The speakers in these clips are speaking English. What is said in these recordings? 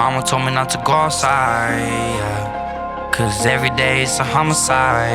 Mama told me not to go outside, yeah. Cause every day it's a homicide,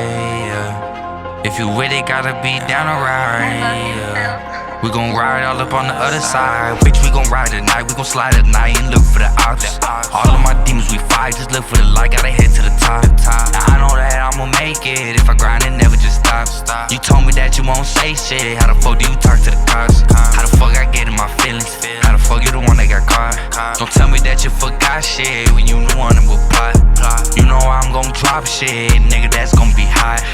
yeah. If you with it, gotta be down to ride, yeah. We gon' ride all up on the other side. Bitch, we gon' ride at night, we gon' slide at night and look for the ops. All of my demons we fight, just look for the light, gotta head to the top. Now I know that I'ma make it if I grind and never just stop. You told me that you won't say shit, how the fuck do you talk to the cops? How the fuck I get in my feelings? How the fuck you the one that got caught? Don't tell me that you forgot shit when you the one that will plot. You know I'm gon' drop shit, nigga, that's gon' be hot.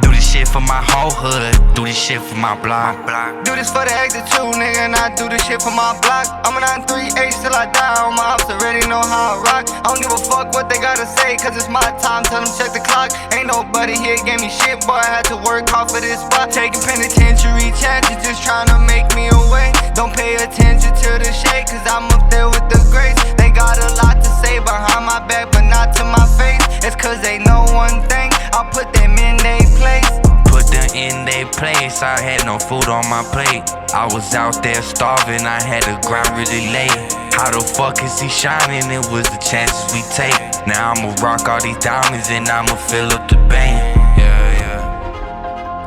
Do this shit for my whole hood, do this shit for my block. Do this for the exit too, nigga, and I do this shit for my block. I'm a 938 till I die, all my ops already know how I rock. I don't give a fuck what they gotta say, cause it's my time, tell them check the clock. Ain't nobody here gave me shit, boy, I had to work hard for this spot. Taking penitentiary chances, just trying to make me away. Don't pay attention to the shade, cause I'm up there with the greats. They got a lot to say behind my back, but not to my face. It's cause they know one thing, I'll put them in their place. Put them in their place, I had no food on my plate. I was out there starving, I had to grind really late. How the fuck is he shining? It was the chances we take. Now I'ma rock all these diamonds and I'ma fill up the bank.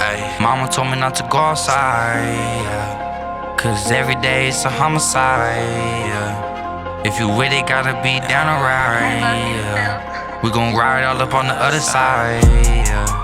Ay. Mama told me not to go outside, yeah. Cause every day it's a homicide, yeah. If you with it, gotta be down to ride, yeah. We gon' ride all up on the other side, yeah.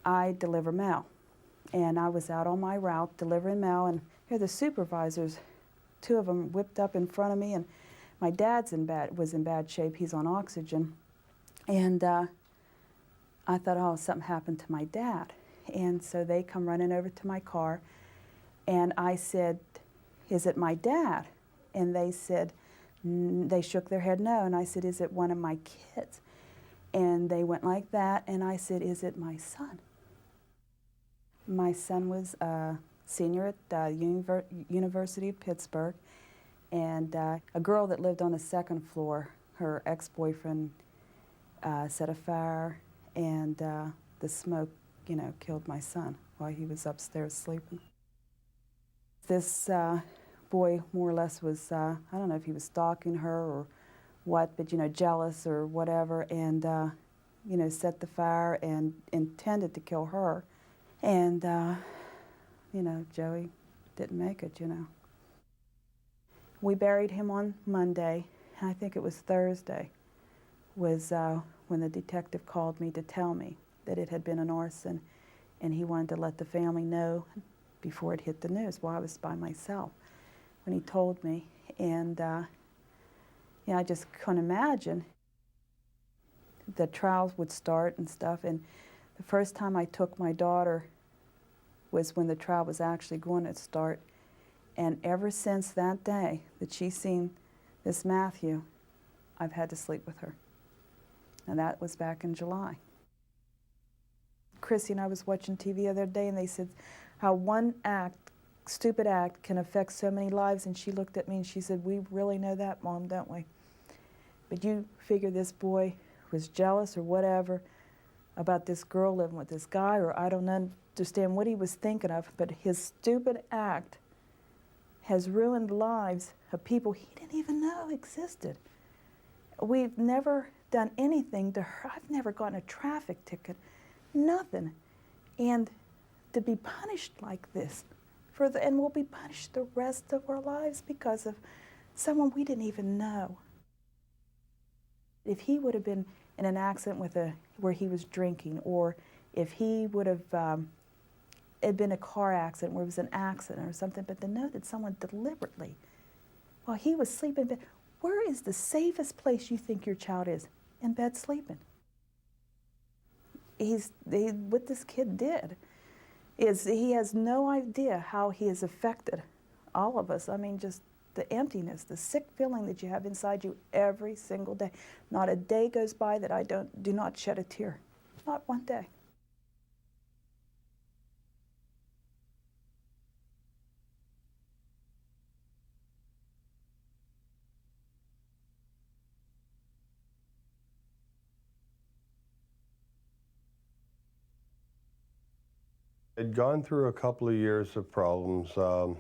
I deliver mail, and I was out on my route delivering mail, and here the supervisors, two of them whipped up in front of me, and my dad's was in bad shape. He's on oxygen, and I thought, oh, something happened to my dad. And so they come running over to my car, and I said, is it my dad? And they said, they shook their head no, and I said, is it one of my kids? And they went like that, and I said, is it my son? My son was a senior at the University of Pittsburgh, and a girl that lived on the second floor, her ex-boyfriend set a fire, and the smoke, killed my son while he was upstairs sleeping. This boy more or less was, I don't know if he was stalking her or what, but jealous or whatever, and set the fire and intended to kill her. And Joey didn't make it, We buried him on Monday, and I think it was Thursday, was when the detective called me to tell me that it had been an arson, and he wanted to let the family know before it hit the news. Well, I was by myself when he told me, and I just couldn't imagine the trials would start and stuff. And the first time I took my daughter was when the trial was actually going to start. And ever since that day that she's seen this Matthew, I've had to sleep with her. And that was back in July. Chrissy and I was watching TV the other day, and they said how one stupid act can affect so many lives. And she looked at me and she said, we really know that, Mom, don't we? But you figure this boy was jealous or whatever about this girl living with this guy, or I don't understand what he was thinking of, but his stupid act has ruined lives of people he didn't even know existed. We've never done anything to her. I've never gotten a traffic ticket, nothing. And to be punished like this, and we'll be punished the rest of our lives because of someone we didn't even know. If he would have been in an accident where he was drinking, or if he would have had been a car accident where it was an accident or something, but to know that someone deliberately, while he was sleeping in bed, where is the safest place you think your child is? In bed sleeping. What this kid did is he has no idea how he has affected all of us. I mean, just the emptiness, the sick feeling that you have inside you every single day. Not a day goes by that I do not shed a tear. Not one day. I'd gone through a couple of years of problems. My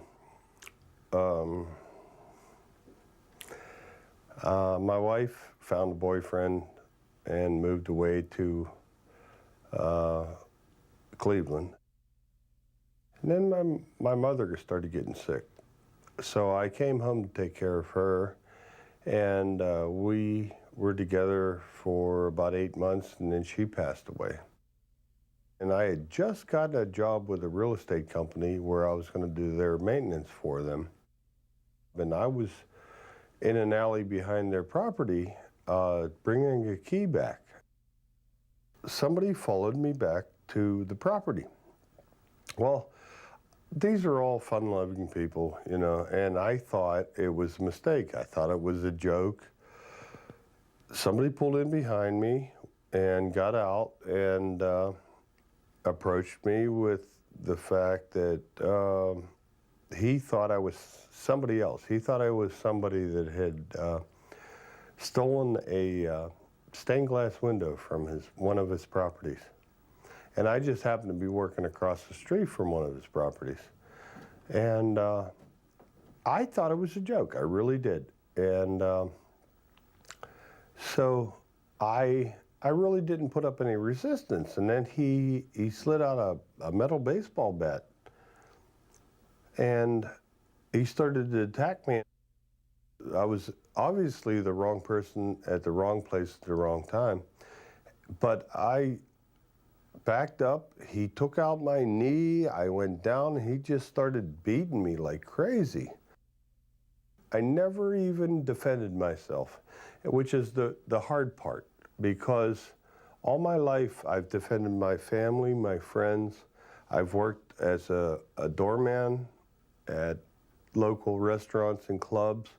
wife found a boyfriend and moved away to Cleveland. And then my mother started getting sick. So I came home to take care of her, and we were together for about 8 months, and then she passed away. And I had just gotten a job with a real estate company where I was going to do their maintenance for them. And I was in an alley behind their property bringing a key back. Somebody followed me back to the property. Well, these are all fun-loving people, you know, and I thought it was a mistake. I thought it was a joke. Somebody pulled in behind me and got out and approached me with the fact that he thought I was somebody else. He thought I was somebody that had stolen a stained glass window from one of his properties. And I just happened to be working across the street from one of his properties. And I thought it was a joke, I really did. And so I really didn't put up any resistance. And then he slid out a metal baseball bat and he started to attack me. I was obviously the wrong person at the wrong place at the wrong time, but I backed up, he took out my knee, I went down, and he just started beating me like crazy. I never even defended myself, which is the hard part, because all my life I've defended my family, my friends. I've worked as a doorman at local restaurants and clubs,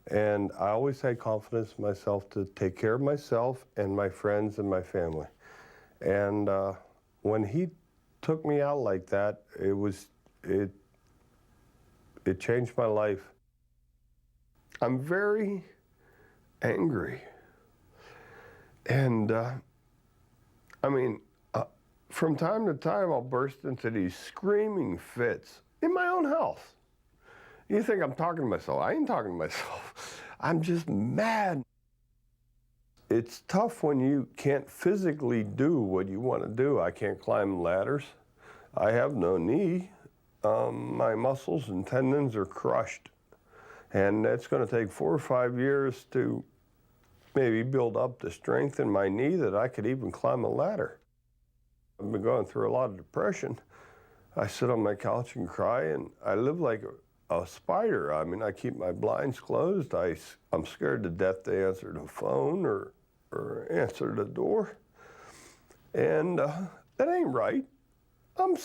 and I always had confidence in myself to take care of myself and my friends and my family. And when he took me out like that, it changed my life. I'm very angry. And I mean, from time to time, I'll burst into these screaming fits in my own house. You think I'm talking to myself? I ain't talking to myself. I'm just mad. It's tough when you can't physically do what you want to do. I can't climb ladders. I have no knee. My muscles and tendons are crushed. And it's going to take 4 or 5 years to maybe build up the strength in my knee that I could even climb a ladder. I've been going through a lot of depression. I sit on my couch and cry, and I live like a spider. I mean, I keep my blinds closed. I'm scared to death to answer the phone or answer the door. And that ain't right. I'm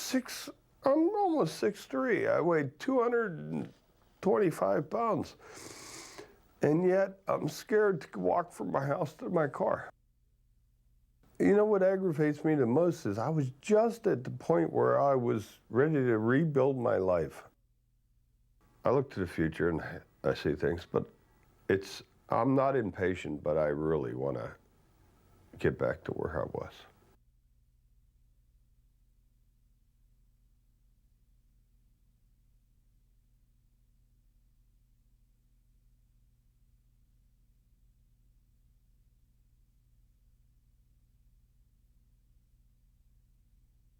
almost 6'3". I weigh 225 pounds. And yet I'm scared to walk from my house to my car. You know what aggravates me the most is I was just at the point where I was ready to rebuild my life. I look to the future and I see things, but I'm not impatient, but I really want to get back to where I was.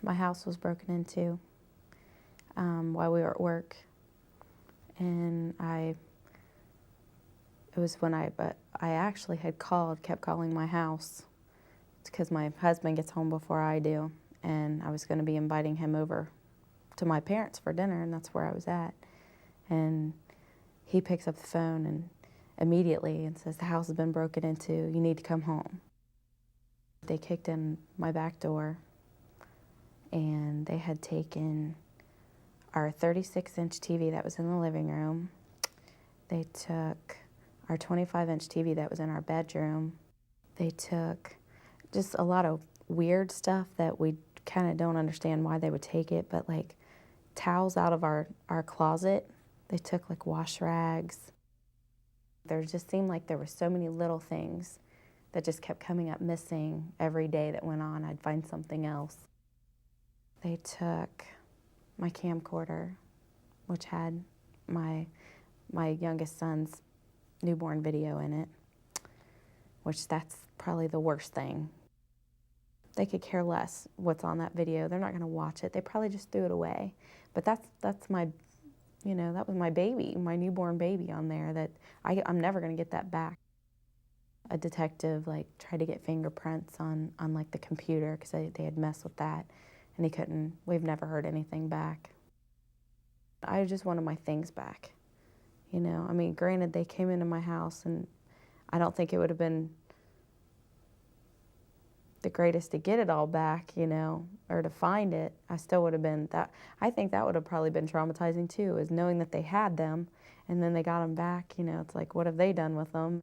My house was broken into while we were at work, and but I actually had kept calling my house. It's because my husband gets home before I do, and I was going to be inviting him over to my parents for dinner, and that's where I was at. And he picks up the phone and immediately and says, the house has been broken into, you need to come home. They kicked in my back door, and they had taken our 36-inch TV that was in the living room. They took our 25-inch TV that was in our bedroom. They took just a lot of weird stuff that we kind of don't understand why they would take it, but like towels out of our closet. They took like wash rags. There just seemed like there were so many little things that just kept coming up missing every day that went on. I'd find something else. They took my camcorder, which had my youngest son's newborn video in it, which that's probably the worst thing. They could care less what's on that video. They're not gonna watch it. They probably just threw it away. But that's my, that was my baby, my newborn baby on there that I'm never gonna get that back. A detective tried to get fingerprints on like the computer because they had messed with that, and he couldn't. We've never heard anything back. I just wanted my things back. I mean, granted, they came into my house, and I don't think it would have been the greatest to get it all back, or to find it. I still would have been that. I think that would have probably been traumatizing too, is knowing that they had them and then they got them back. It's like, what have they done with them?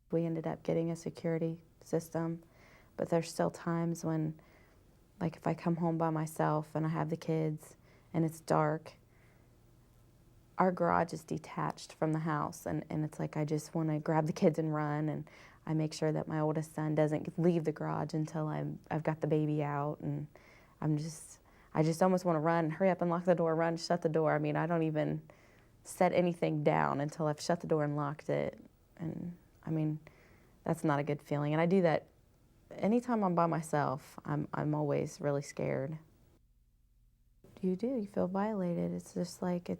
We ended up getting a security system, but there's still times when, like if I come home by myself and I have the kids and it's dark, our garage is detached from the house, and it's like I just want to grab the kids and run, and I make sure that my oldest son doesn't leave the garage until I've got the baby out, and I just almost want to run, hurry up and lock the door, run, shut the door. I mean, I don't even set anything down until I've shut the door and locked it, and I mean, that's not a good feeling. And I do that anytime I'm by myself. I'm always really scared. You feel violated. It's just like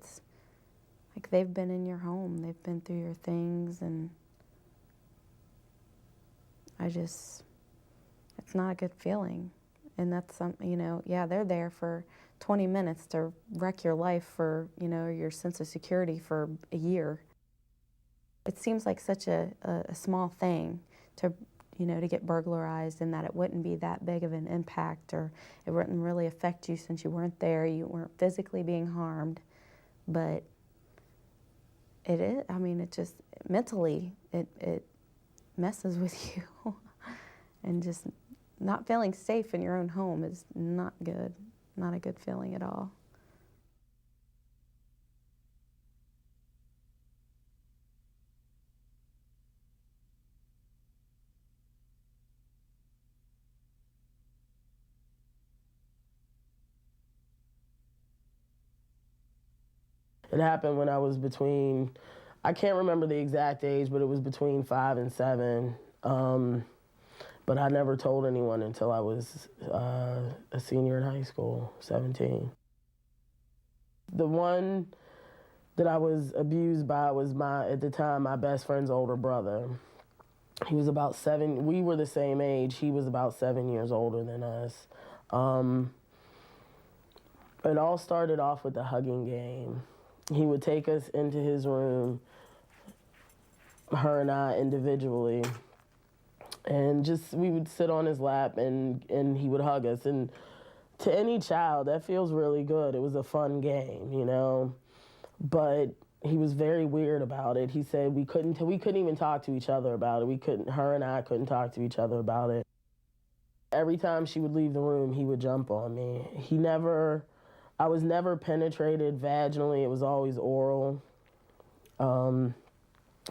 they've been in your home, they've been through your things, and it's not a good feeling. And that's something, they're there for 20 minutes to wreck your life for, your sense of security for a year. It seems like such a small thing to get burglarized, and that it wouldn't be that big of an impact, or it wouldn't really affect you since you weren't there, you weren't physically being harmed. But it is, it just mentally, it messes with you. And just not feeling safe in your own home is not good, not a good feeling at all. It happened when I was I can't remember the exact age, but it was between 5 and 7. But I never told anyone until I was a senior in high school, 17. The one that I was abused by was at the time, my best friend's older brother. He was about 7, we were the same age, he was about 7 years older than us. It all started off with the hugging game. He would take us into his room, her and I individually, and we would sit on his lap, and he would hug us. And to any child, that feels really good. It was a fun game, But he was very weird about it. He said we couldn't even talk to each other about it. Her and I couldn't talk to each other about it. Every time she would leave the room, he would jump on me. I was never penetrated vaginally. It was always oral.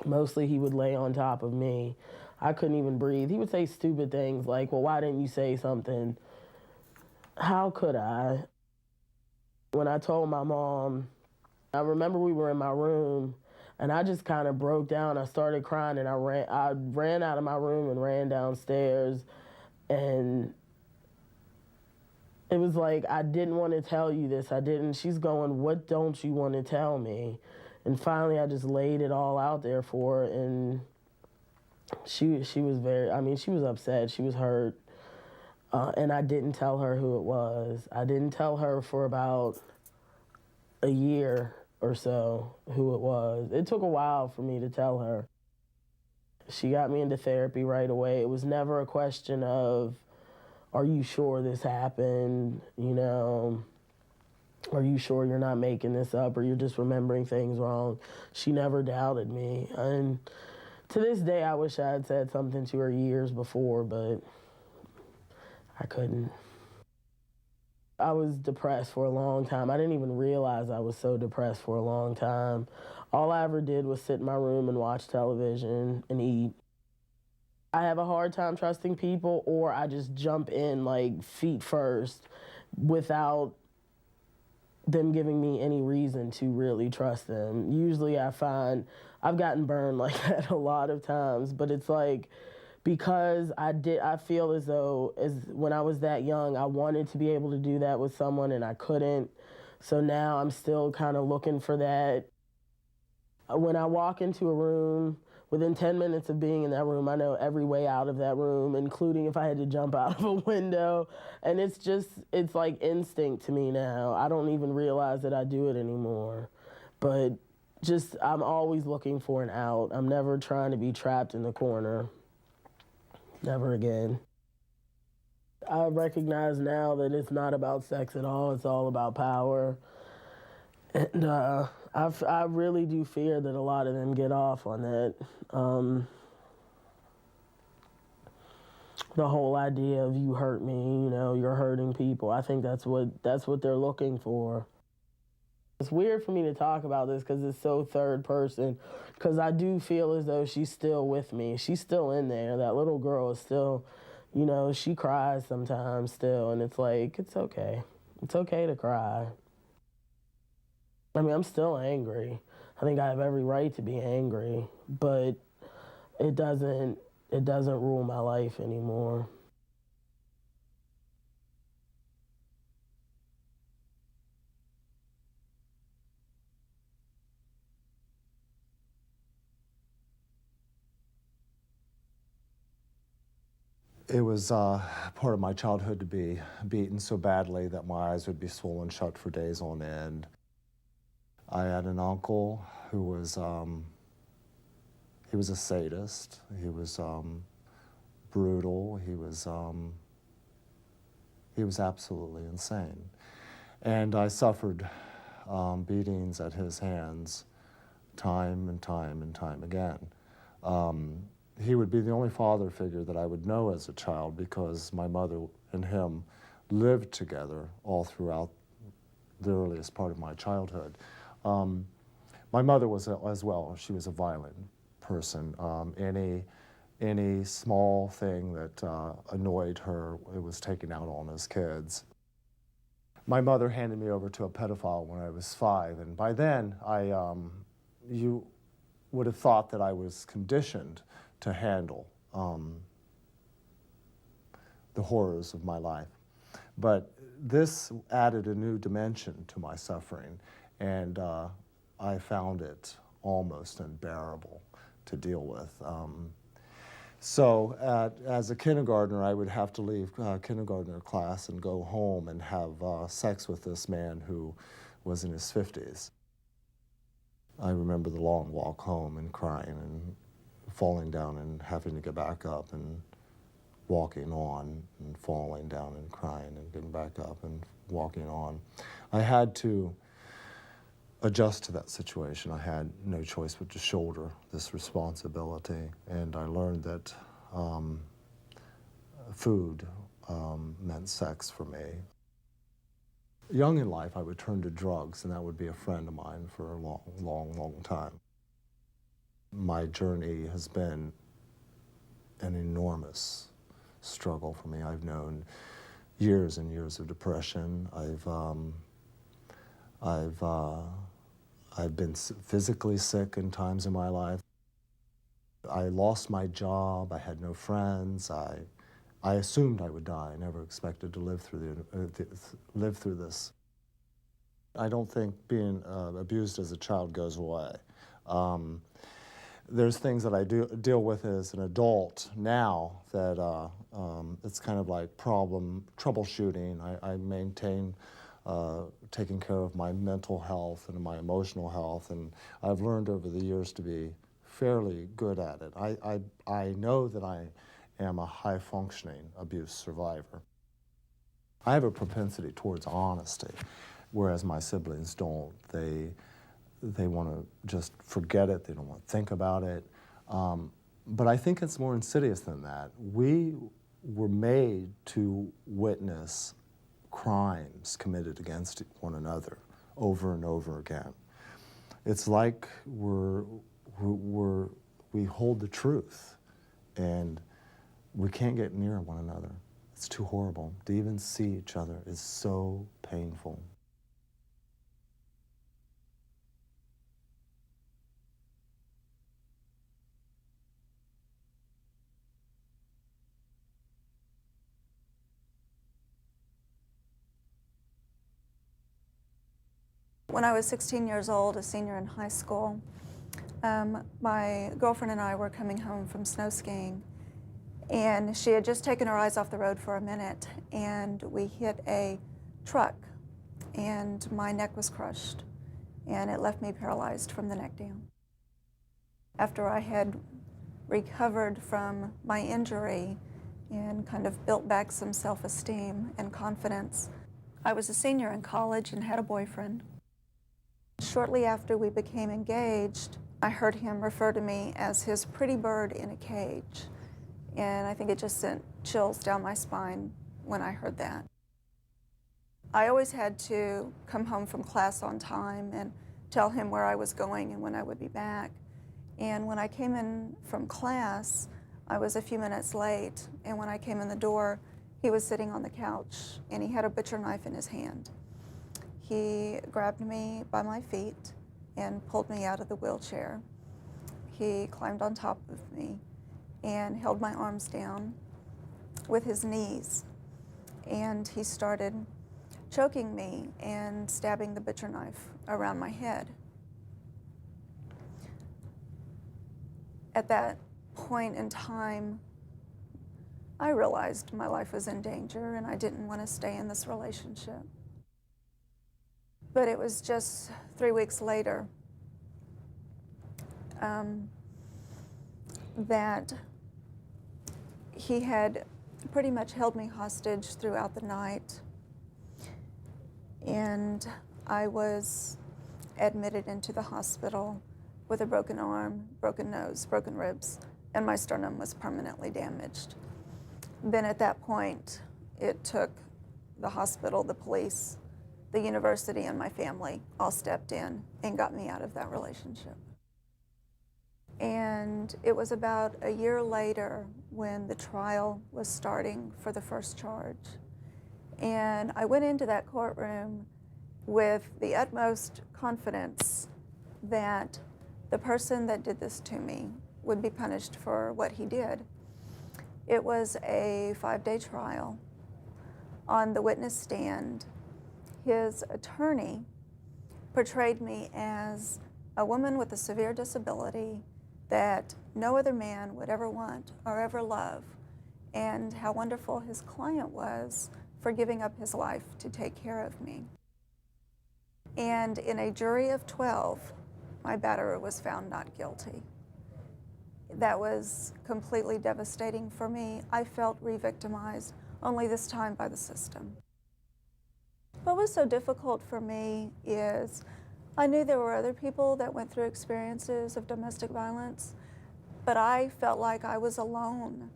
Mostly he would lay on top of me. I couldn't even breathe. He would say stupid things like, well, why didn't you say something? How could I? When I told my mom, I remember we were in my room, and I just kind of broke down. I started crying, and I ran out of my room and ran downstairs, and it was like, I didn't want to tell you this. She's going, what don't you want to tell me? And finally, I just laid it all out there for her, and she was she was upset. She was hurt. And I didn't tell her who it was. I didn't tell her for about a year or so who it was. It took a while for me to tell her. She got me into therapy right away. It was never a question of, are you sure this happened? You know, are you sure you're not making this up or you're just remembering things wrong? She never doubted me. And to this day, I wish I had said something to her years before, but I couldn't. I was depressed for a long time. I didn't even realize I was so depressed for a long time. All I ever did was sit in my room and watch television and eat. I have a hard time trusting people, or I just jump in like feet first without them giving me any reason to really trust them. Usually I find I've gotten burned like that a lot of times, but it's like because I feel as though when I was that young, I wanted to be able to do that with someone and I couldn't. So now I'm still kind of looking for that. When I walk into a room, within 10 minutes of being in that room, I know every way out of that room, including if I had to jump out of a window. And it's like instinct to me now. I don't even realize that I do it anymore. But I'm always looking for an out. I'm never trying to be trapped in the corner. Never again. I recognize now that it's not about sex at all. It's all about power. And I really do fear that a lot of them get off on that. The whole idea of you hurt me, you know, you're hurting people. I think that's what they're looking for. It's weird for me to talk about this because it's so third person, because I do feel as though she's still with me. She's still in there. That little girl is still, you know, she cries sometimes still, and it's like, it's okay. It's okay to cry. I mean, I'm still angry. I think I have every right to be angry, but it doesn't rule my life anymore. It was part of my childhood to be beaten so badly that my eyes would be swollen shut for days on end. I had an uncle who was, he was a sadist. He was brutal. He was absolutely insane. And I suffered beatings at his hands time and time and time again. He would be the only father figure that I would know as a child because my mother and him lived together all throughout the earliest part of my childhood. My mother was as well. She was a violent person. Any small thing that annoyed her, it was taken out on us kids. My mother handed me over to a pedophile when I was 5, and by then, you would have thought that I was conditioned to handle the horrors of my life. But this added a new dimension to my suffering, and I found it almost unbearable to deal with. So as a kindergartner, I would have to leave kindergartner class and go home and have sex with this man who was in his 50s. I remember the long walk home and crying and falling down and having to get back up and walking on and falling down and crying and getting back up and walking on. I had to adjust to that situation. I had no choice but to shoulder this responsibility, and I learned that food meant sex for me. Young in life, I would turn to drugs, and that would be a friend of mine for a long, long, long time. My journey has been an enormous struggle for me. I've known years and years of depression. I've been physically sick in times in my life. I lost my job. I had no friends. I assumed I would die. I never expected to live through this. I don't think being abused as a child goes away. There's things that I deal with as an adult now that it's kind of like troubleshooting. I maintain taking care of my mental health and my emotional health, and I've learned over the years to be fairly good at it. I know that I am a high-functioning abuse survivor. I have a propensity towards honesty, whereas my siblings don't. They want to just forget it. They don't want to think about it. But I think it's more insidious than that. We were made to witness crimes committed against one another over and over again. It's like we hold the truth, and we can't get near one another. It's too horrible. To even see each other is so painful. When I was 16 years old, a senior in high school, my girlfriend and I were coming home from snow skiing, and she had just taken her eyes off the road for a minute, and we hit a truck, and my neck was crushed, and it left me paralyzed from the neck down. After I had recovered from my injury and kind of built back some self-esteem and confidence, I was a senior in college and had a boyfriend. Shortly after we became engaged, I heard him refer to me as his pretty bird in a cage. And I think it just sent chills down my spine when I heard that. I always had to come home from class on time and tell him where I was going and when I would be back. And when I came in from class, I was a few minutes late. And when I came in the door, he was sitting on the couch and he had a butcher knife in his hand. He grabbed me by my feet and pulled me out of the wheelchair. He climbed on top of me and held my arms down with his knees. And he started choking me and stabbing the butcher knife around my head. At that point in time, I realized my life was in danger and I didn't want to stay in this relationship. But it was just 3 weeks later that he had pretty much held me hostage throughout the night. And I was admitted into the hospital with a broken arm, broken nose, broken ribs, and my sternum was permanently damaged. Then at that point, it took the hospital, the police, the university, and my family all stepped in and got me out of that relationship. And it was about a year later when the trial was starting for the first charge. And I went into that courtroom with the utmost confidence that the person that did this to me would be punished for what he did. It was a 5-day trial. On the witness stand, his attorney portrayed me as a woman with a severe disability that no other man would ever want or ever love, and how wonderful his client was for giving up his life to take care of me. And in a jury of 12, my batterer was found not guilty. That was completely devastating for me. I felt re-victimized, only this time by the system. What was so difficult for me is I knew there were other people that went through experiences of domestic violence, but I felt like I was alone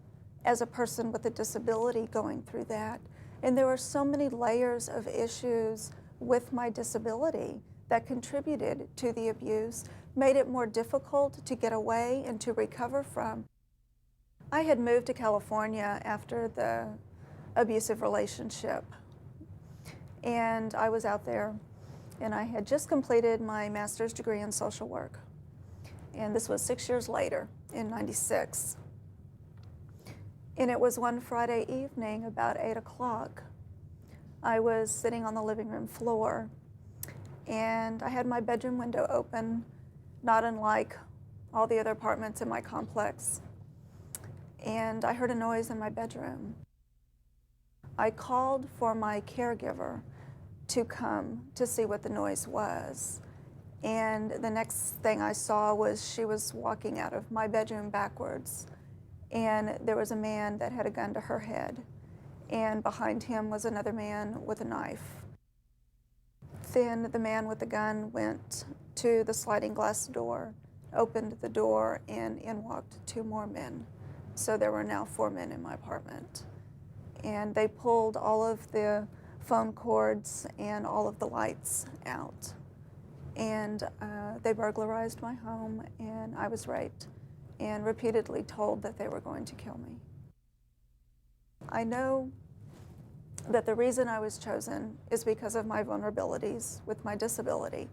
as a person with a disability going through that. And there were so many layers of issues with my disability that contributed to the abuse, made it more difficult to get away and to recover from. I had moved to California after the abusive relationship, and I was out there, and I had just completed my master's degree in social work. And this was 6 years later, in '96. And it was one Friday evening, about 8 o'clock. I was sitting on the living room floor, and I had my bedroom window open, not unlike all the other apartments in my complex, and I heard a noise in my bedroom. I called for my caregiver to come to see what the noise was. And the next thing I saw was she was walking out of my bedroom backwards, and there was a man that had a gun to her head, and behind him was another man with a knife. Then the man with the gun went to the sliding glass door, opened the door, and in walked 2 more men. So there were now 4 men in my apartment. And they pulled all of the phone cords and all of the lights out. And they burglarized my home, and I was raped and repeatedly told that they were going to kill me. I know that the reason I was chosen is because of my vulnerabilities with my disability.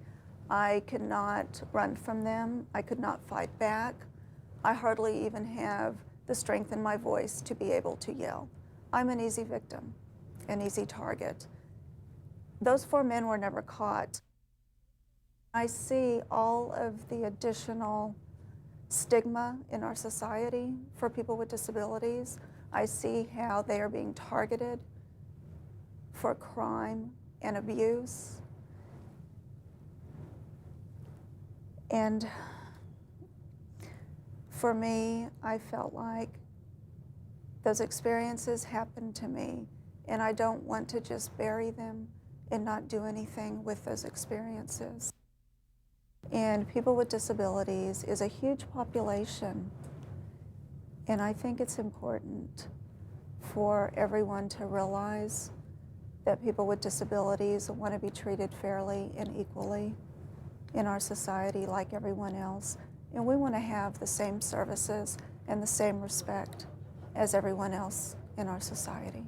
I could not run from them. I could not fight back. I hardly even have the strength in my voice to be able to yell. I'm an easy victim, an easy target. Those 4 men were never caught. I see all of the additional stigma in our society for people with disabilities. I see how they are being targeted for crime and abuse. And for me, I felt like those experiences happened to me, and I don't want to just bury them and not do anything with those experiences. And people with disabilities is a huge population, and I think it's important for everyone to realize that people with disabilities want to be treated fairly and equally in our society like everyone else, and we want to have the same services and the same respect as everyone else in our society.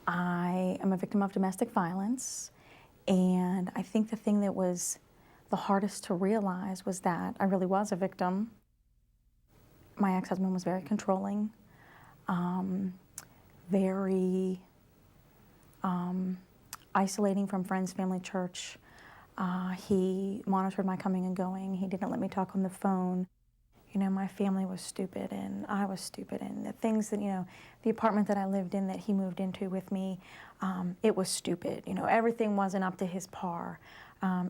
I am a victim of domestic violence, and I think the thing that was the hardest to realize was that I really was a victim. My ex-husband was very controlling, very isolating from friends, family, church. He monitored my coming and going. He didn't let me talk on the phone. You know, my family was stupid, and I was stupid, and the things that, you know, the apartment that I lived in that he moved into with me, it was stupid. You know, everything wasn't up to his par,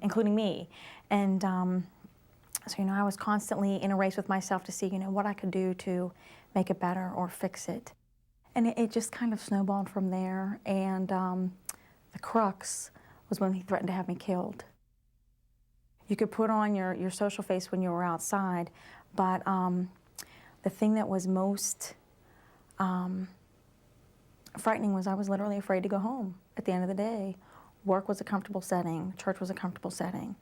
including me. And so, you know, I was constantly in a race with myself to see, you know, what I could do to make it better or fix it. And it just kind of snowballed from there, and the crux was when he threatened to have me killed. You could put on your social face when you were outside, but the thing that was most frightening was I was literally afraid to go home at the end of the day. Work was a comfortable setting, church was a comfortable setting.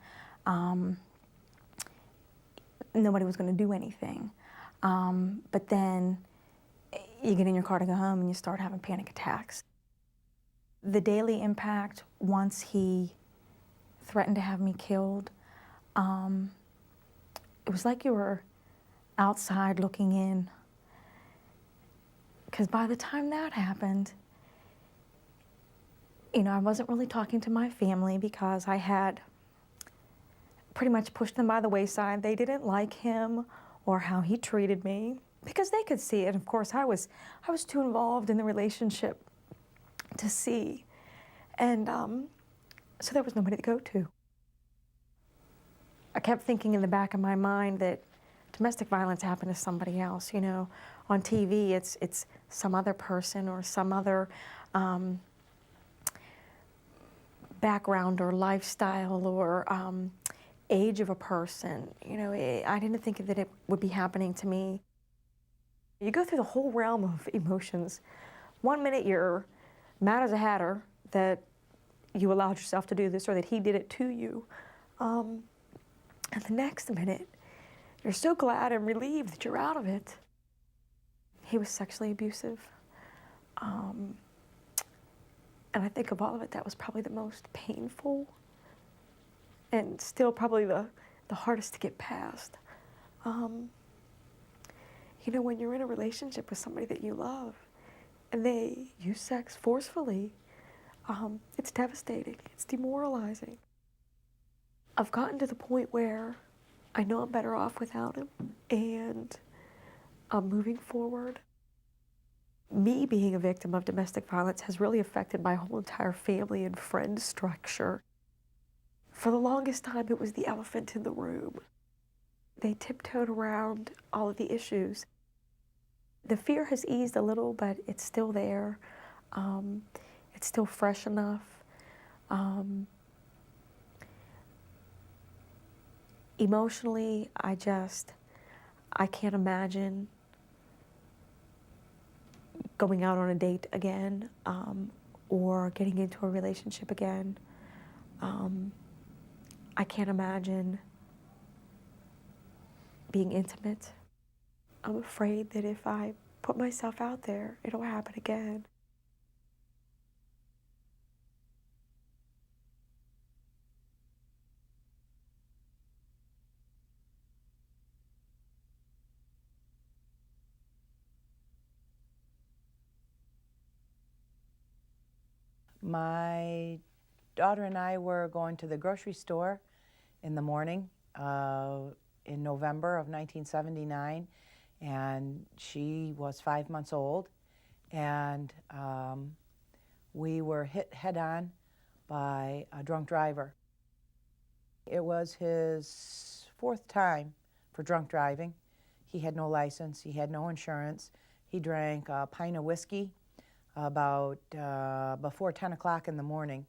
Nobody was going to do anything. But then you get in your car to go home and you start having panic attacks. The daily impact, once he threatened to have me killed, it was like you were outside looking in. Because by the time that happened, you know, I wasn't really talking to my family because I had pretty much pushed them by the wayside. They didn't like him or how he treated me because they could see it. Of course, I was too involved in the relationship to see. And so there was nobody to go to. I kept thinking in the back of my mind that domestic violence happened to somebody else. You know, on TV, it's some other person or some other background or lifestyle or age of a person. You know, I didn't think that it would be happening to me. You go through the whole realm of emotions. 1 minute you're mad as a hatter that you allowed yourself to do this or that he did it to you. And the next minute, you're so glad and relieved that you're out of it. He was sexually abusive. And I think of all of it, that was probably the most painful and still probably the the hardest to get past. You know, when you're in a relationship with somebody that you love and they use sex forcefully, it's devastating, it's demoralizing. I've gotten to the point where I know I'm better off without him, and I'm moving forward. Me being a victim of domestic violence has really affected my whole entire family and friend structure. For the longest time, it was the elephant in the room. They tiptoed around all of the issues. The fear has eased a little, but it's still there. It's still fresh enough. Emotionally, I can't imagine going out on a date again, or getting into a relationship again. I can't imagine being intimate. I'm afraid that if I put myself out there, it'll happen again. My daughter and I were going to the grocery store in the morning in November of 1979, and she was 5 months old, and we were hit head-on by a drunk driver. It was his 4th time for drunk driving. He had no license, he had no insurance. He drank a pint of whiskey about before 10 o'clock in the morning.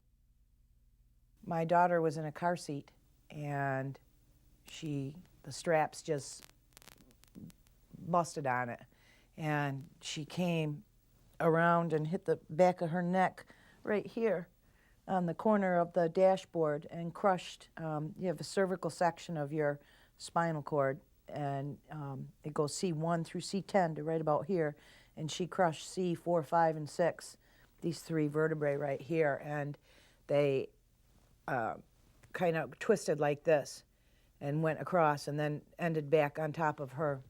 My daughter was in a car seat, and the straps just busted on it, and she came around and hit the back of her neck right here on the corner of the dashboard and crushed. You have a cervical section of your spinal cord, and it goes C1 through C10 to right about here, and she crushed C4, 5, and 6, these 3 vertebrae right here, and they kind of twisted like this and went across and then ended back on top of her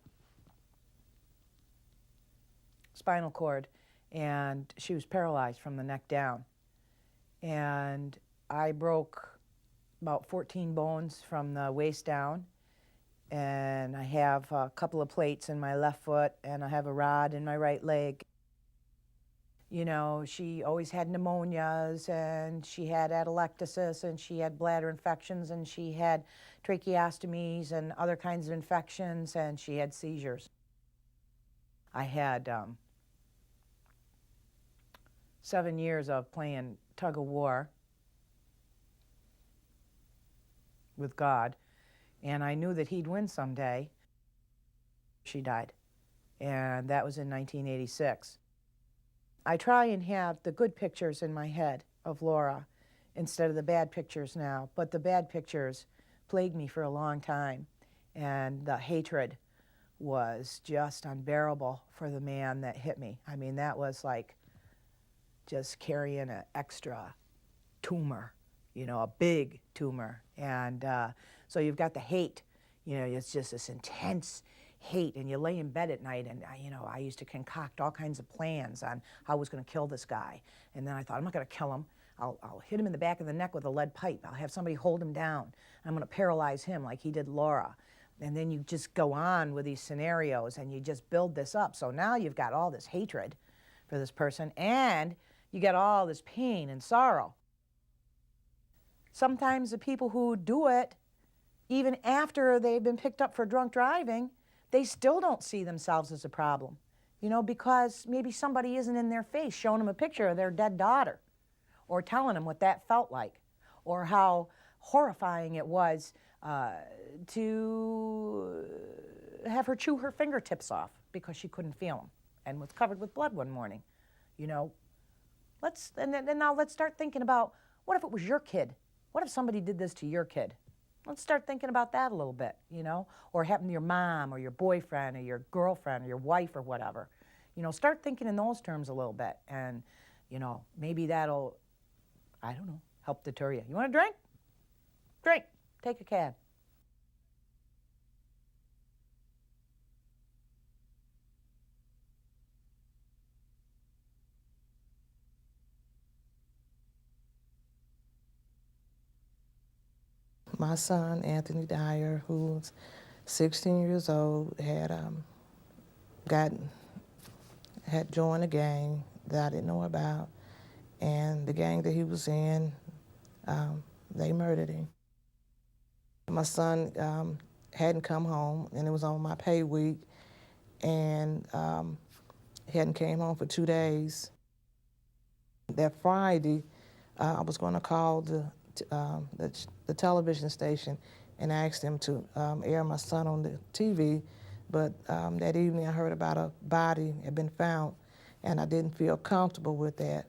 spinal cord, and she was paralyzed from the neck down. And I broke about 14 bones from the waist down, and I have a couple of plates in my left foot, and I have a rod in my right leg. You know, she always had pneumonias, and she had atelectasis, and she had bladder infections, and she had tracheostomies and other kinds of infections, and she had seizures. I had 7 years of playing tug of war with God, and I knew that he'd win someday. She died, and that was in 1986. I try and have the good pictures in my head of Laura instead of the bad pictures now, but the bad pictures plagued me for a long time, and the hatred was just unbearable for the man that hit me. I mean, that was like just carrying an extra tumor, you know, a big tumor. And so you've got the hate, you know, it's just this intense hate, and you lay in bed at night, and you know, I used to concoct all kinds of plans on how I was going to kill this guy. And then I thought, I'm not going to kill him. I'll hit him in the back of the neck with a lead pipe. I'll have somebody hold him down. I'm going to paralyze him like he did Laura. And then you just go on with these scenarios, and you just build this up. So now you've got all this hatred for this person, and you get all this pain and sorrow. Sometimes the people who do it, even after they've been picked up for drunk driving, they still don't see themselves as a problem, you know, because maybe somebody isn't in their face showing them a picture of their dead daughter, or telling them what that felt like, or how horrifying it was to have her chew her fingertips off because she couldn't feel them and was covered with blood one morning. You know, now let's start thinking about, what if it was your kid? What if somebody did this to your kid? Let's start thinking about that a little bit, you know, or happened to your mom or your boyfriend or your girlfriend or your wife or whatever. You know, start thinking in those terms a little bit, and, you know, maybe that'll, I don't know, help deter you. You want a drink? Drink. Take a cab. my son, Anthony Dyer, who was 16 years old, had joined a gang that I didn't know about, and the gang that he was in, they murdered him. My son hadn't come home, and it was on my pay week, and he hadn't came home for 2 days. That Friday, I was going to call the television station and ask them to air my son on the TV, but that evening I heard about a body had been found, and I didn't feel comfortable with that.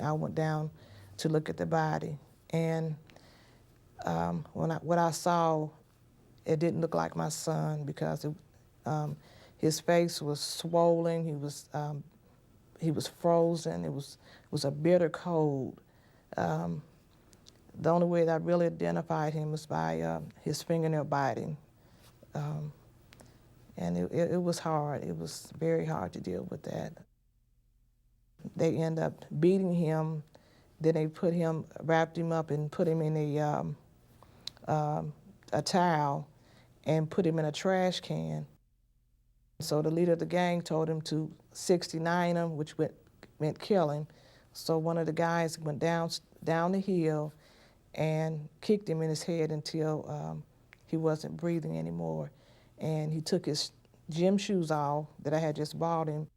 I went down to look at the body, and what I saw, it didn't look like my son because his face was swollen. He was frozen. It was a bitter cold. The only way that I really identified him was by his fingernail biting, and it was hard. It was very hard to deal with that. They ended up beating him. Then they wrapped him up and put him in a towel and put him in a trash can. So the leader of the gang told him to 69 him, which meant kill him. So one of the guys went down the hill and kicked him in his head until he wasn't breathing anymore. And he took his gym shoes off that I had just bought him.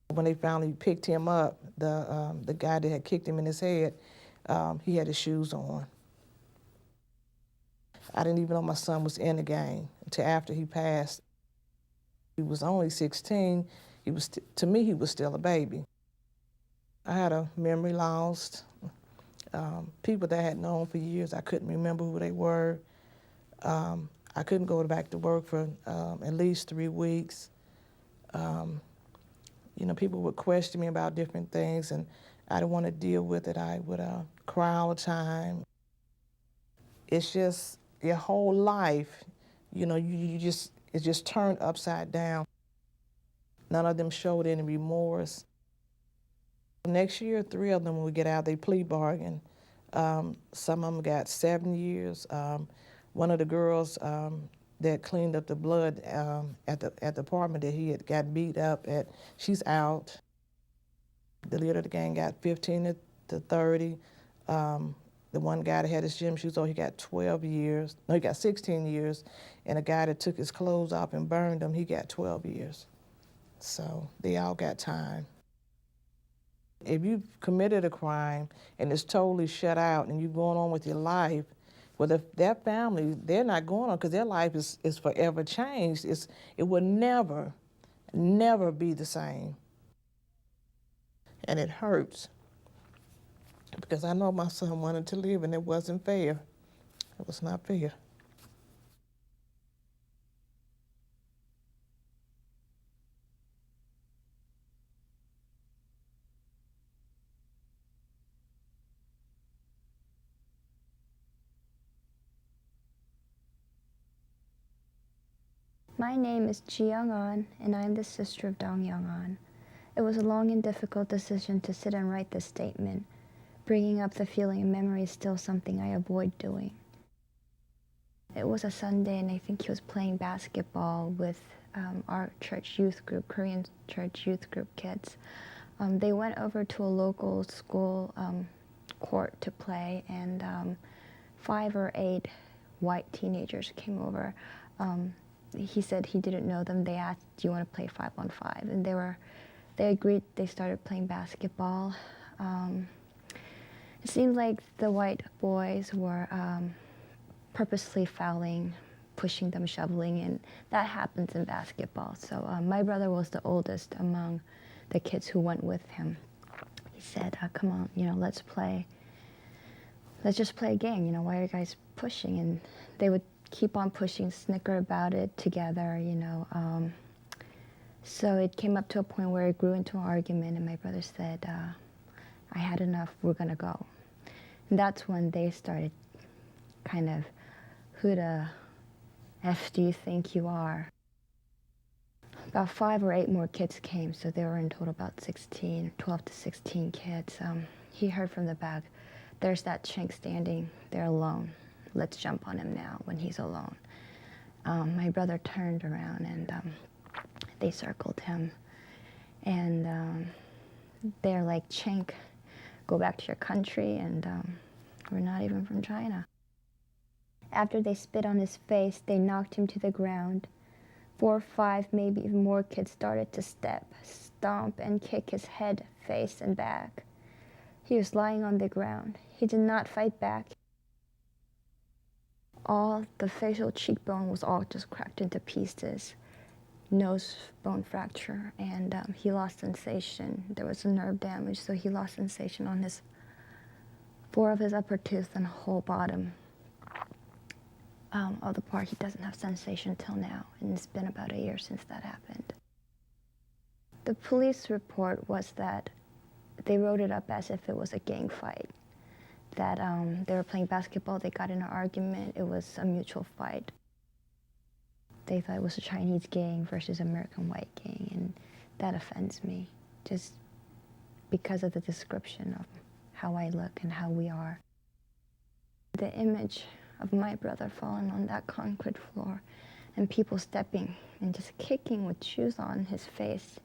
When they finally picked him up, the guy that had kicked him in his head, he had his shoes on. I didn't even know my son was in the gang until after he passed. He was only 16. To me, he was still a baby. I had a memory lost. People that I had known for years, I couldn't remember who they were. I couldn't go back to work for at least 3 weeks. People would question me about different things, and I didn't want to deal with it. I would cry all the time. It's just your whole life, it's just turned upside down. None of them showed any remorse. Next year, 3 of them would get out. They plea bargain. Some of them got 7 years. One of the girls that cleaned up the blood at the apartment that he had got beat up at, she's out. The leader of the gang got 15 to 30. The one guy that had his gym shoes on, he got 12 years. No, he got 16 years. And a guy that took his clothes off and burned them, he got 12 years. So they all got time. If you've committed a crime and it's totally shut out and you're going on with your life, well, if that family, they're not going on because their life is forever changed. It will never, never be the same. And it hurts because I know my son wanted to live and it wasn't fair. It was not fair. My name is Ji Young-an, and I am the sister of Dong Young-an. It was a long and difficult decision to sit and write this statement. Bringing up the feeling and memory is still something I avoid doing. It was a Sunday, and I think he was playing basketball with our church youth group, Korean church youth group kids. They went over to a local school court to play, and 5 or 8 white teenagers came over. He said he didn't know them. They asked, do you want to play 5-on-5? And they agreed. They started playing basketball. It seemed like the white boys were purposely fouling, pushing them, shoveling, and that happens in basketball. So my brother was the oldest among the kids who went with him. He said, come on, let's play. Let's just play a game. Why are you guys pushing? And they would keep on pushing, snicker about it together, So it came up to a point where it grew into an argument, and my brother said, I had enough, we're gonna go. And that's when they started kind of, who the F do you think you are? About 5 or 8 more kids came, so there were in total about 12 to 16 kids. He heard from the back, there's that chink standing there alone. Let's jump on him now when he's alone. My brother turned around and they circled him. And they're like, Chink, go back to your country, and we're not even from China. After they spit on his face, they knocked him to the ground. 4 or 5, maybe even more kids started to step, stomp, and kick his head, face, and back. He was lying on the ground. He did not fight back. All the facial cheekbone was all just cracked into pieces. Nose bone fracture, and he lost sensation. There was a nerve damage, so he lost sensation on 4 of his upper teeth and whole bottom of the part. He doesn't have sensation till now, and it's been about a year since that happened. The police report was that they wrote it up as if it was a gang fight, that they were playing basketball, they got in an argument, it was a mutual fight. They thought it was a Chinese gang versus American white gang, and that offends me, just because of the description of how I look and how we are. The image of my brother falling on that concrete floor and people stepping and just kicking with shoes on his face,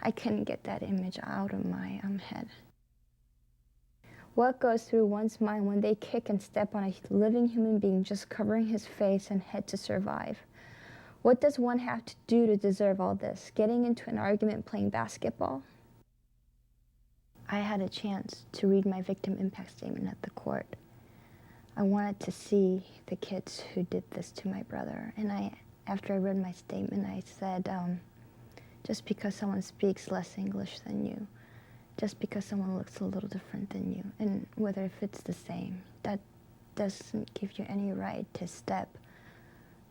I couldn't get that image out of my head. What goes through one's mind when they kick and step on a living human being just covering his face and head to survive? What does one have to do to deserve all this? Getting into an argument playing basketball? I had a chance to read my victim impact statement at the court. I wanted to see the kids who did this to my brother. And after I read my statement, I said, just because someone speaks less English than you, just because someone looks a little different than you, and whether if it's the same, that doesn't give you any right to step,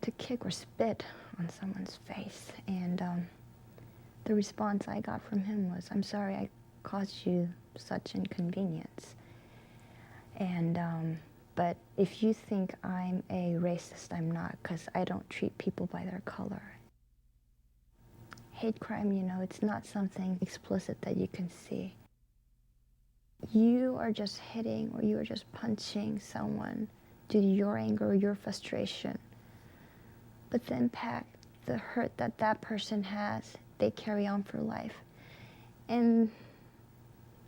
to kick or spit on someone's face. And the response I got from him was, I'm sorry I caused you such inconvenience. And but if you think I'm a racist, I'm not, because I don't treat people by their color. Hate crime, you know, it's not something explicit that you can see. You are just hitting or you are just punching someone due to your anger or your frustration. But the impact, the hurt that that person has, they carry on for life. And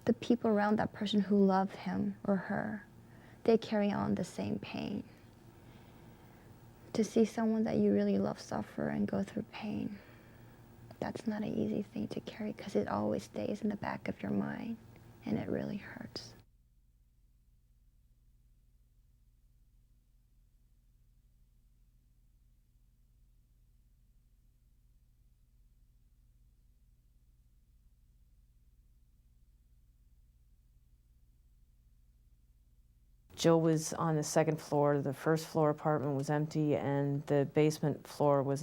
the people around that person who love him or her, they carry on the same pain. To see someone that you really love suffer and go through pain, that's not an easy thing to carry, because it always stays in the back of your mind, and it really hurts. Jill was on the 2nd floor. The 1st floor apartment was empty, and the basement floor was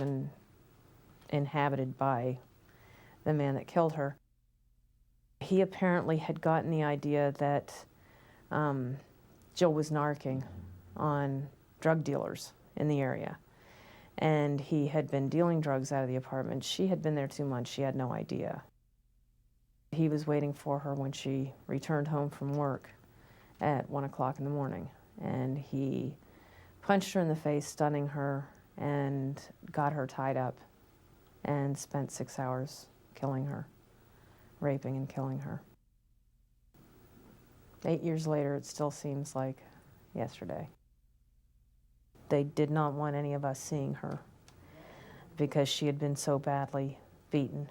inhabited by the man that killed her. He apparently had gotten the idea that Jill was narking on drug dealers in the area, and he had been dealing drugs out of the apartment. She had been there 2 months. She had no idea. He was waiting for her when she returned home from work at 1 o'clock in the morning, and he punched her in the face, stunning her, and got her tied up and spent 6 hours killing her, raping and killing her. 8 years later, it still seems like yesterday. They did not want any of us seeing her because she had been so badly beaten.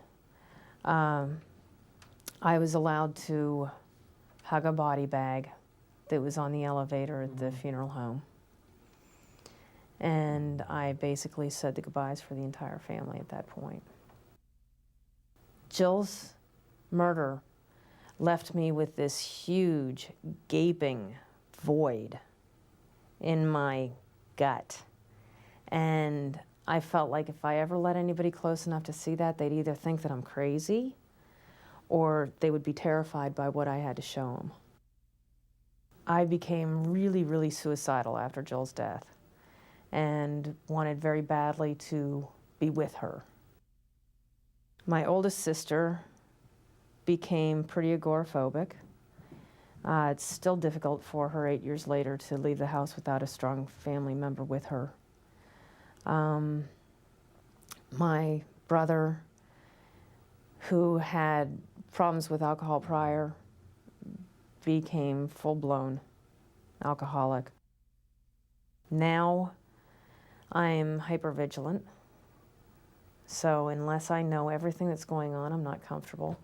I was allowed to hug a body bag that was on the elevator at the funeral home. And I basically said the goodbyes for the entire family at that point. Jill's murder left me with this huge, gaping void in my gut. And I felt like if I ever let anybody close enough to see that, they'd either think that I'm crazy or they would be terrified by what I had to show them. I became really, really suicidal after Jill's death and wanted very badly to be with her. My oldest sister became pretty agoraphobic. It's still difficult for her 8 years later to leave the house without a strong family member with her. My brother, who had problems with alcohol prior, became full-blown alcoholic. Now I'm hypervigilant, so unless I know everything that's going on, I'm not comfortable.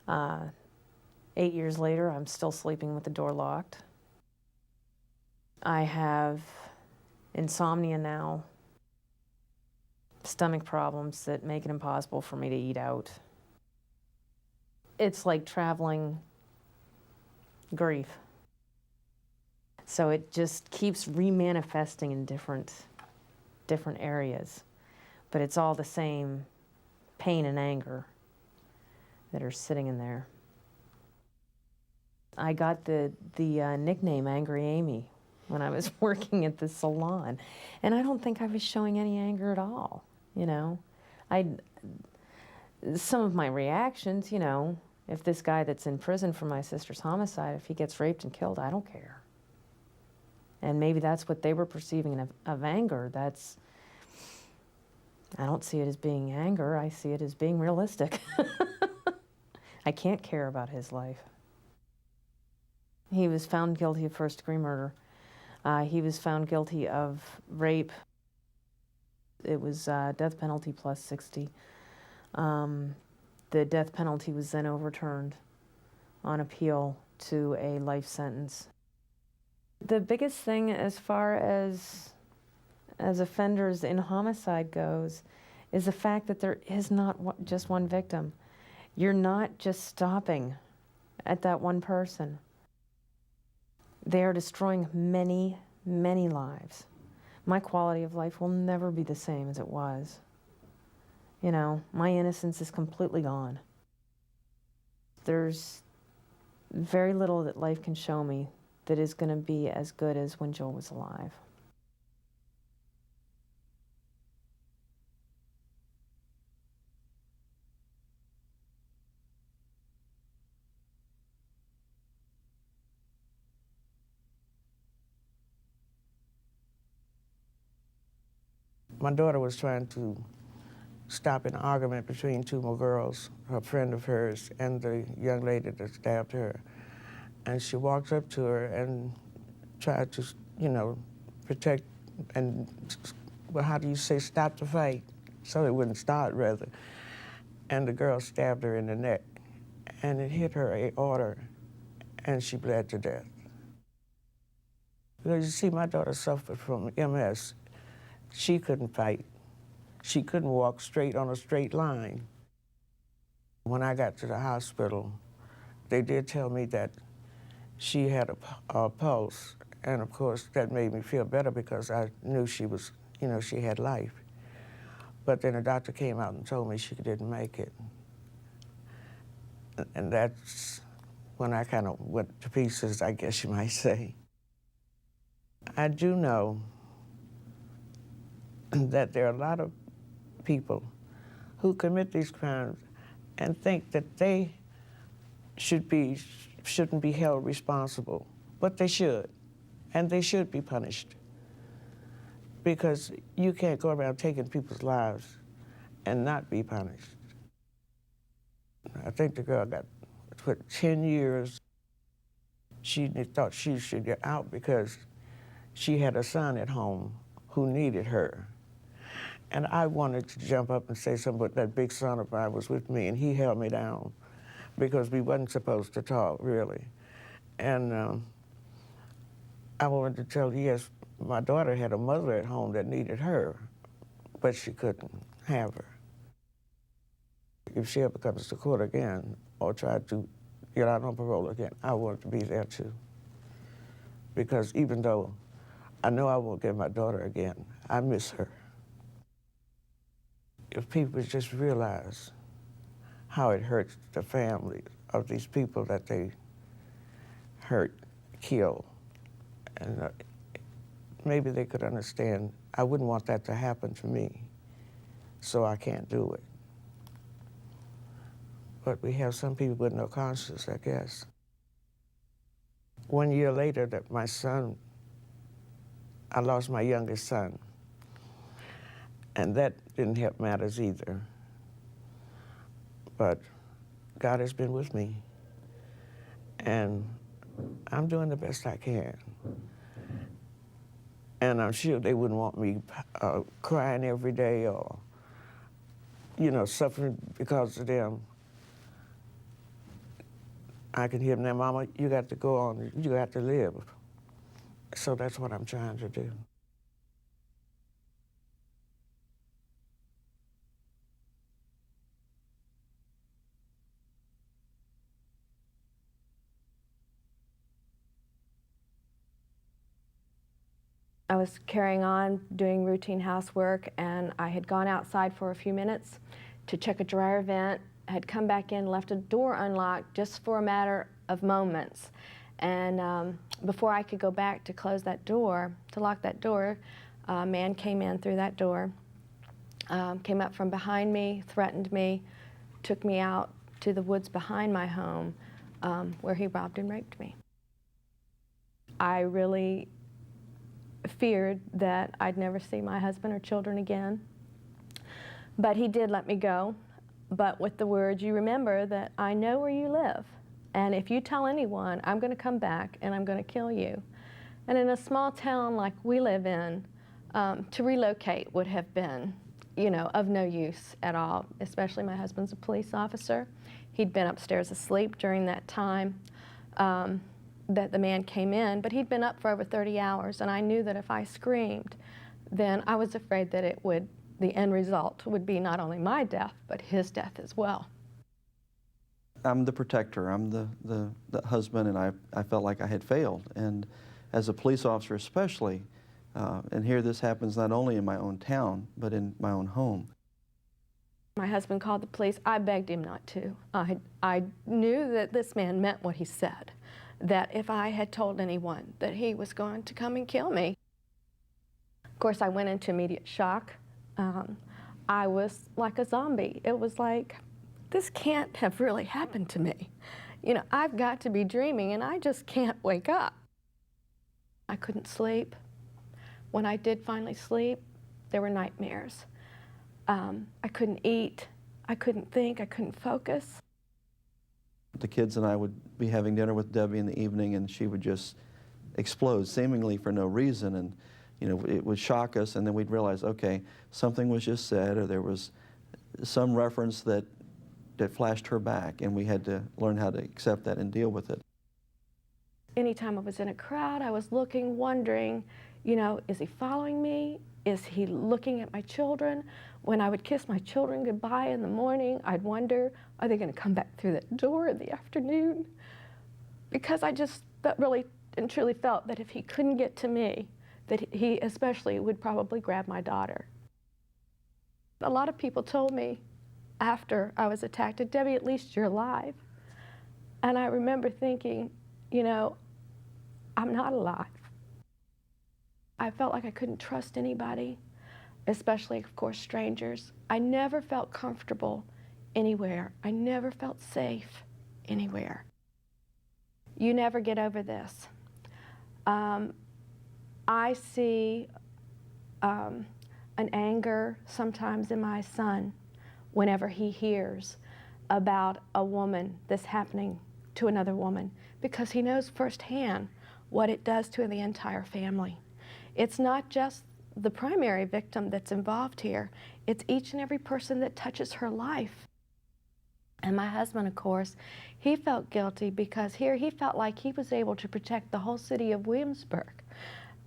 8 years later, I'm still sleeping with the door locked. I have insomnia now, stomach problems that make it impossible for me to eat out. It's like traveling grief. So it just keeps remanifesting in different areas, but it's all the same pain and anger that are sitting in there. I got the nickname Angry Amy when I was working at the salon, and I don't think I was showing any anger at all, you know. Some of my reactions, you know, if this guy that's in prison for my sister's homicide, if he gets raped and killed, I don't care. And maybe that's what they were perceiving of anger. I don't see it as being anger, I see it as being realistic. I can't care about his life. He was found guilty of first-degree murder. He was found guilty of rape. It was death penalty plus 60. The death penalty was then overturned on appeal to a life sentence. The biggest thing as far as offenders in homicide goes is the fact that there is not just one victim. You're not just stopping at that one person. They are destroying many, many lives. My quality of life will never be the same as it was. You know, my innocence is completely gone. There's very little that life can show me that is going to be as good as when Joel was alive. My daughter was trying to stop an argument between two more girls, a friend of hers and the young lady that stabbed her. And she walked up to her and tried to, you know, protect and, well, how do you say, stop the fight? So it wouldn't start, rather. And the girl stabbed her in the neck, and it hit her aorta, and she bled to death. Because you see, my daughter suffered from MS. She couldn't fight. She couldn't walk straight on a straight line. When I got to the hospital, they did tell me that she had a pulse, and of course that made me feel better because I knew she was, you know, she had life. But then the doctor came out and told me she didn't make it. And that's when I kind of went to pieces, I guess you might say. I do know that there are a lot of people who commit these crimes and think that they shouldn't be held responsible, but they should, and they should be punished. Because you can't go around taking people's lives and not be punished. I think the girl got, 10 years. She thought she should get out because she had a son at home who needed her. And I wanted to jump up and say something, but that big son of mine was with me, and he held me down because we wasn't supposed to talk, really. And I wanted to tell you, yes, my daughter had a mother at home that needed her, but she couldn't have her. If she ever comes to court again or tried to get out on parole again, I want to be there too. Because even though I know I won't get my daughter again, I miss her. If people just realize how it hurts the families of these people that they hurt, kill, and maybe they could understand, I wouldn't want that to happen to me, so I can't do it. But we have some people with no conscience, I guess. 1 year later, that I lost my youngest son. And that didn't help matters either. But God has been with me. And I'm doing the best I can. And I'm sure they wouldn't want me crying every day or, suffering because of them. I can hear them now, Mama, you got to go on, you got to live. So that's what I'm trying to do. I was carrying on doing routine housework, and I had gone outside for a few minutes to check a dryer vent, had come back in, left a door unlocked just for a matter of moments. And before I could go back to close that door, to lock that door, a man came in through that door, came up from behind me, threatened me, took me out to the woods behind my home, where he robbed and raped me. I really feared that I'd never see my husband or children again. But he did let me go, but with the words, you remember that I know where you live, and if you tell anyone, I'm going to come back and I'm going to kill you. And in a small town like we live in, to relocate would have been, of no use at all, especially my husband's a police officer. He'd been upstairs asleep during that time that the man came in, but he'd been up for over 30 hours, and I knew that if I screamed, then I was afraid that the end result would be not only my death, but his death as well. I'm the protector, I'm the husband, and I felt like I had failed. And as a police officer especially, and here this happens not only in my own town, but in my own home. My husband called the police. I begged him not to. I knew that this man meant what he said, that if I had told anyone that he was going to come and kill me. Of course, I went into immediate shock. I was like a zombie. It was like, this can't have really happened to me. I've got to be dreaming, and I just can't wake up. I couldn't sleep. When I did finally sleep, there were nightmares. I couldn't eat. I couldn't think. I couldn't focus. The kids and I would be having dinner with Debbie in the evening, and she would just explode, seemingly for no reason. And it would shock us, and then we'd realize, okay, something was just said, or there was some reference that flashed her back, and we had to learn how to accept that and deal with it. Anytime I was in a crowd, I was looking, wondering, is he following me? Is he looking at my children? When I would kiss my children goodbye in the morning, I'd wonder, are they going to come back through that door in the afternoon? Because I just really and truly felt that if he couldn't get to me, that he especially would probably grab my daughter. A lot of people told me after I was attacked, Debbie, at least you're alive. And I remember thinking, I'm not alive. I felt like I couldn't trust anybody, especially, of course, strangers. I never felt comfortable anywhere. I never felt safe anywhere. You never get over this. I see an anger sometimes in my son whenever he hears about a woman that's happening to another woman, because he knows firsthand what it does to the entire family. It's not just the primary victim that's involved here, it's each and every person that touches her life. And my husband, of course, he felt guilty because here he felt like he was able to protect the whole city of Williamsburg,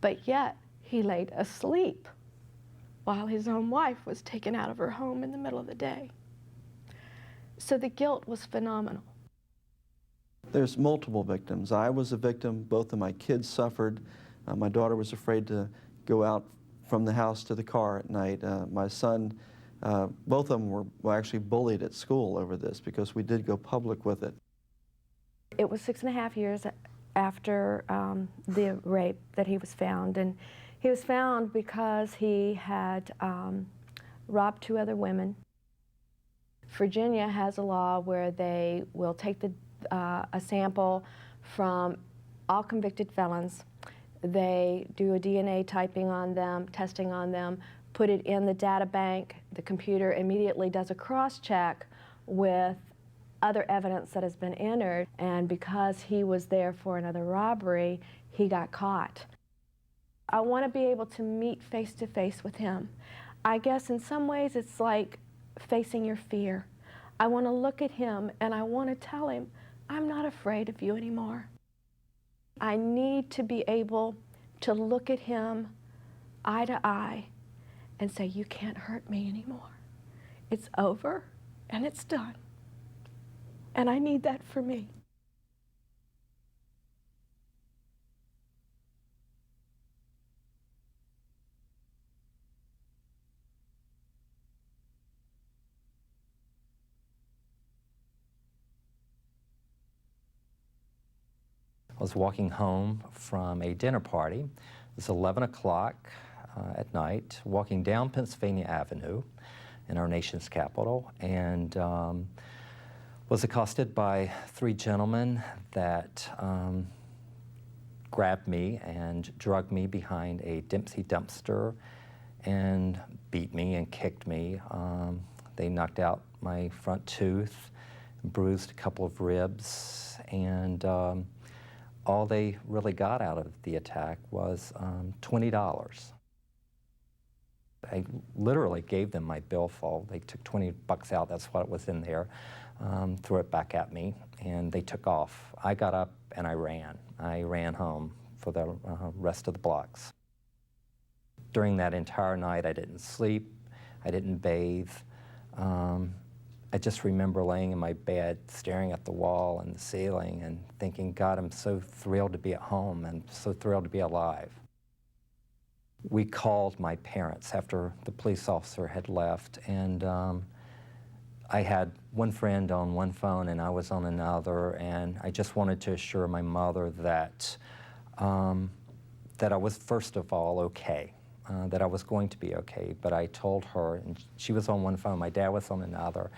but yet he laid asleep while his own wife was taken out of her home in the middle of the day. So the guilt was phenomenal. There's multiple victims. I was a victim. Both of my kids suffered. My daughter was afraid to go out from the house to the car at night. My son, both of them were actually bullied at school over this because we did go public with it. It was 6.5 years after the rape that he was found, and he was found because he had robbed 2 other women. Virginia has a law where they will take a sample from all convicted felons. They do a DNA typing on them, testing on them, put it in the data bank. The computer immediately does a cross-check with other evidence that has been entered, and because he was there for another robbery, he got caught. I want to be able to meet face to face with him. I guess in some ways it's like facing your fear. I want to look at him and I want to tell him, I'm not afraid of you anymore. I need to be able to look at him eye to eye and say, you can't hurt me anymore. It's over and it's done. And I need that for me. I was walking home from a dinner party. It was 11 o'clock at night, walking down Pennsylvania Avenue in our nation's capital, and was accosted by 3 gentlemen that grabbed me and dragged me behind a Dempsey dumpster and beat me and kicked me. They knocked out my front tooth, bruised a couple of ribs, and all they really got out of the attack was $20. I literally gave them my billfold. They took $20 out, that's what was in there, threw it back at me, and they took off. I got up and I ran. I ran home for the rest of the blocks. During that entire night, I didn't sleep, I didn't bathe. I just remember laying in my bed, staring at the wall and the ceiling and thinking, God, I'm so thrilled to be at home and so thrilled to be alive. We called my parents after the police officer had left, and I had one friend on one phone and I was on another, and I just wanted to assure my mother that, that I was, first of all, okay. That I was going to be okay, but I told her, and she was on one phone, my dad was on another,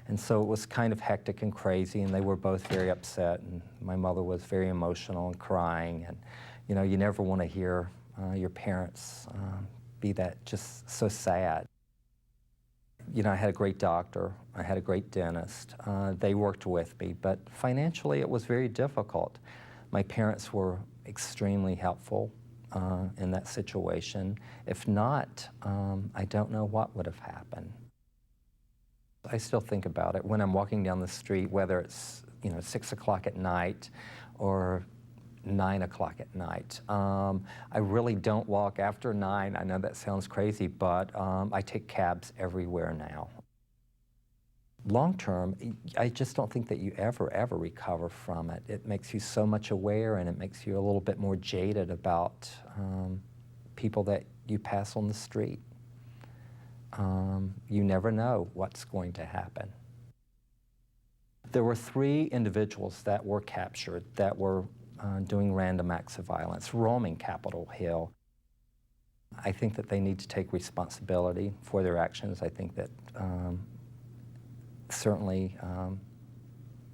and so it was kind of hectic and crazy, and they were both very upset, and my mother was very emotional and crying, and you know, you never want to hear your parents be that just so sad. You know, I had a great doctor, I had a great dentist, they worked with me, but financially it was very difficult. My parents were extremely helpful in that situation. If not, I don't know what would have happened. I still think about it when I'm walking down the street, whether it's 6 o'clock at night or 9 o'clock at night. I really don't walk after 9. I know that sounds crazy, but I take cabs everywhere now. Long term, I just don't think that you ever recover from it. It makes you so much aware, and it makes you a little bit more jaded about people that you pass on the street. You never know what's going to happen. There were 3 individuals that were captured that were doing random acts of violence, roaming Capitol Hill. I think that they need to take responsibility for their actions. I think that certainly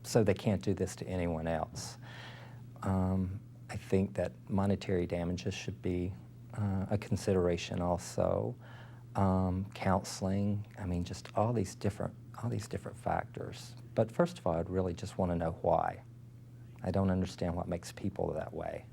so they can't do this to anyone else. I think that monetary damages should be a consideration also. Counseling, I mean, just all these different factors. But first of all, I'd really just want to know why. I don't understand what makes people that way.